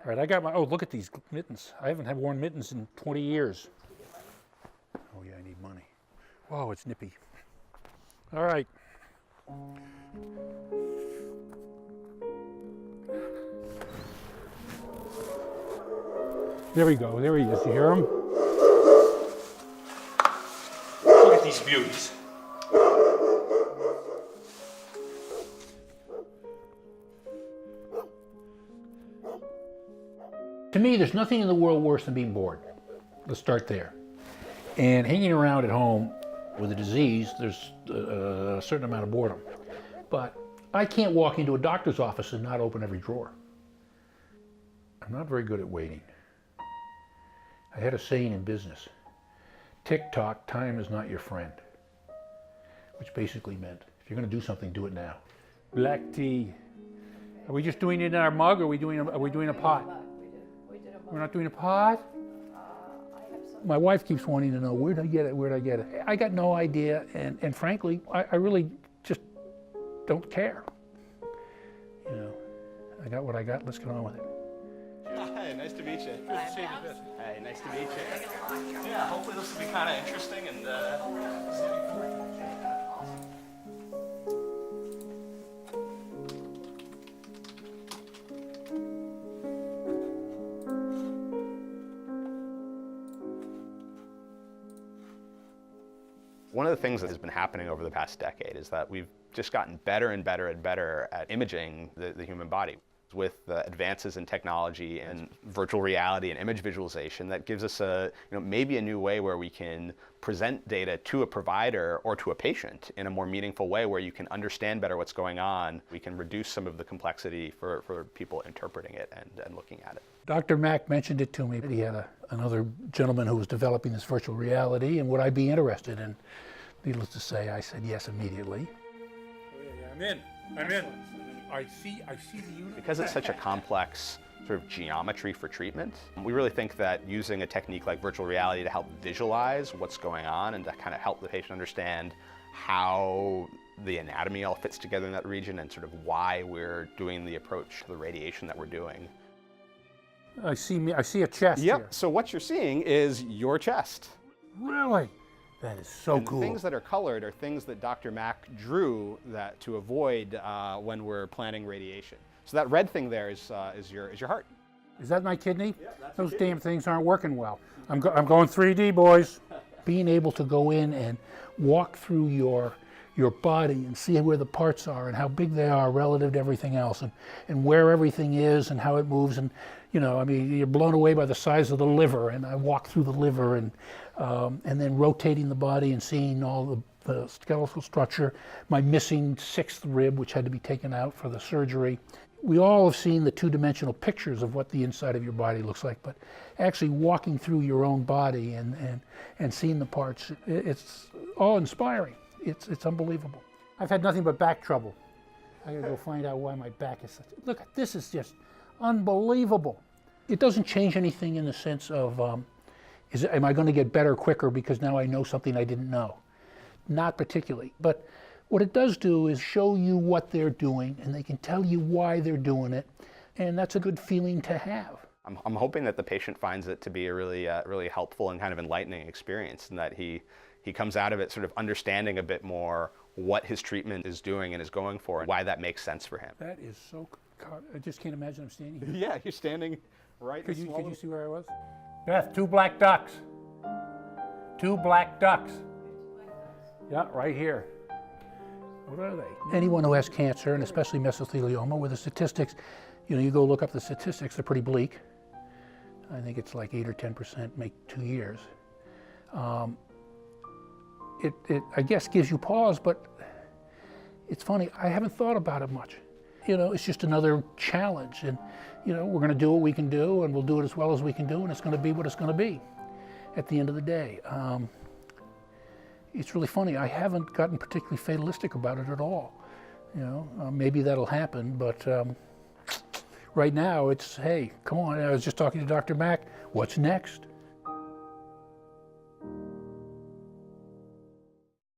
All right, I got my, oh, look at these mittens. I haven't had worn mittens in 20 years. Oh yeah, I need money. Whoa, it's nippy. All right. There we go, there he is, you hear him? Look at these beauties. To me, there's nothing in the world worse than being bored. Let's start there. And hanging around at home with a disease, there's a certain amount of boredom. But I can't walk into a doctor's office and not open every drawer. I'm not very good at waiting. I had a saying in business, tick-tock, time is not your friend. Which basically meant, if you're going to do something, do it now. Black tea. Are we just doing it in our mug, or are we doing a pot? We're not doing a pot? My wife keeps wanting to know, where'd I get it, where'd I get it? I got no idea, and frankly, I really just don't care. You know, I got what I got, let's get on with it. Hi, nice to meet you. Good to see you. Hey, nice to meet you. Yeah, hopefully this will be kind of interesting and One of the things that has been happening over the past decade is that we've just gotten better and better and better at imaging the human body. With the advances in technology and virtual reality and image visualization, that gives us maybe a new way where we can present data to a provider or to a patient in a more meaningful way, where you can understand better what's going on. We can reduce some of the complexity for people interpreting it and looking at it. Dr. Mack mentioned it to me. He had another gentleman who was developing this virtual reality, and would I be interested? And needless to say, I said yes immediately. I'm in. I see the unit. Because it's such a complex sort of geometry for treatment, we really think that using a technique like virtual reality to help visualize what's going on and to kind of help the patient understand how the anatomy all fits together in that region and sort of why we're doing the approach to the radiation that we're doing. I see a chest here. So what you're seeing is your chest. Really? That is so cool. Things that are colored are things that Dr. Mack drew that to avoid when we're planning radiation. So that red thing there is your heart. Is that my kidney? Yeah, that's Those your damn kidney. things aren't working well. I'm going 3D, boys. Being able to go in and walk through your body and see where the parts are and how big they are relative to everything else, and where everything is and how it moves, and you're blown away by the size of the liver, and I walk through the liver and then rotating the body and seeing all the skeletal structure, my missing 6th rib, which had to be taken out for the surgery. We all have seen the two-dimensional pictures of what the inside of your body looks like, but actually walking through your own body and seeing the parts, it's awe-inspiring. It's unbelievable. I've had nothing but back trouble. I gotta go find out why my back is such. Look, this is just unbelievable. It doesn't change anything in the sense of, am I going to get better quicker because now I know something I didn't know? Not particularly. But what it does do is show you what they're doing, and they can tell you why they're doing it, and that's a good feeling to have. I'm hoping that the patient finds it to be a really helpful and kind of enlightening experience, and that he comes out of it sort of understanding a bit more what his treatment is doing and is going for, and why that makes sense for him. That is so, I just can't imagine I'm standing here. Yeah, you're standing right. Could you see where I was? Beth, 2 black ducks. 2 black ducks. Yeah, right here. What are they? Anyone who has cancer, and especially mesothelioma, where the statistics, you go look up the statistics, they're pretty bleak. I think it's like 8 or 10% make 2 years. It I guess gives you pause, but it's funny, I haven't thought about it much. It's just another challenge, and we're going to do what we can do, and we'll do it as well as we can do, and it's going to be what it's going to be at the end of the day. It's really funny, I haven't gotten particularly fatalistic about it at all. Maybe that'll happen, but right now it's, hey, come on, I was just talking to Dr. Mack, what's next?